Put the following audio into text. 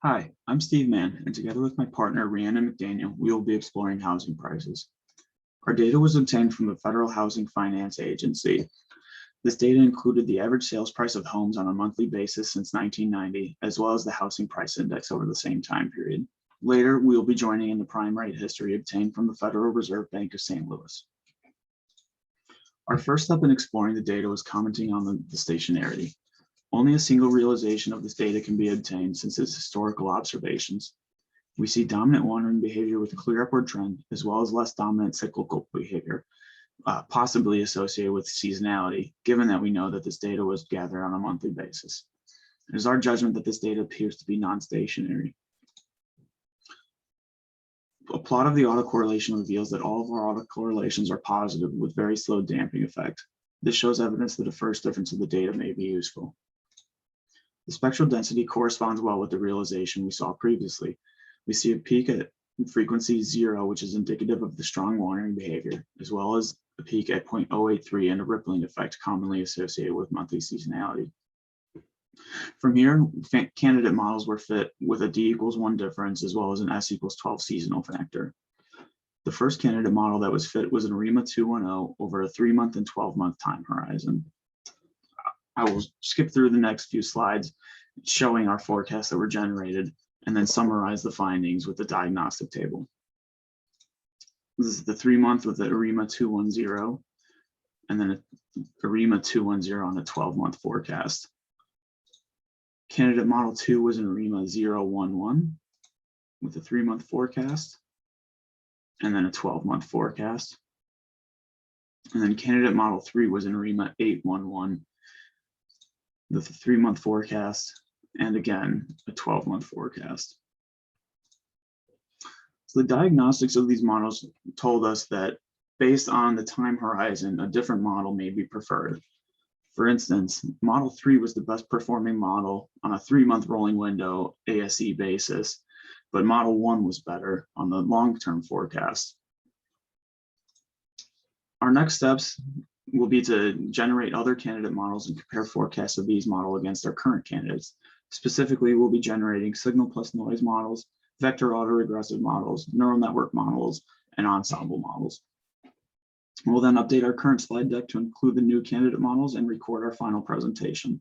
Hi, I'm Steve Mann, and together with my partner, Rhiannon McDaniel, we will be exploring housing prices. Our data was obtained from the Federal Housing Finance Agency. This data included the average sales price of homes on a monthly basis since 1990, as well as the housing price index over the same time period. Later, we will be joining in the prime rate history obtained from the Federal Reserve Bank of St. Louis. Our first step in exploring the data was commenting on the stationarity. Only a single realization of this data can be obtained since it's historical observations. We see dominant wandering behavior with a clear upward trend, as well as less dominant cyclical behavior, possibly associated with seasonality, given that we know that this data was gathered on a monthly basis. It is our judgment that this data appears to be non-stationary. A plot of the autocorrelation reveals that all of our autocorrelations are positive with very slow damping effect. This shows evidence that a first difference of the data may be useful. The spectral density corresponds well with the realization we saw previously. We see a peak at frequency 0, which is indicative of the strong wandering behavior, as well as a peak at 0.083 and a rippling effect commonly associated with monthly seasonality. From here, candidate models were fit with a D equals 1 difference, as well as an S equals 12 seasonal factor. The first candidate model that was fit was an ARIMA 210 over a 3-month and 12-month time horizon. I will skip through the next few slides showing our forecasts that were generated and then summarize the findings with the diagnostic table. This is the 3-month with the ARIMA 210 and then a ARIMA 210 on the 12-month forecast. Candidate model 2 was an ARIMA 011 with a 3-month forecast and then a 12-month forecast. And then candidate model 3 was an ARIMA 811 with a 3-month forecast and again a 12-month forecast. So the diagnostics of these models told us that based on the time horizon, a different model may be preferred. For instance, model 3 was the best performing model on a 3-month rolling window ASE basis, but model 1 was better on the long-term forecast. Our next steps will be to generate other candidate models and compare forecasts of these models against our current candidates. Specifically, we'll be generating signal plus noise models, vector autoregressive models, neural network models, and ensemble models. We'll then update our current slide deck to include the new candidate models and record our final presentation.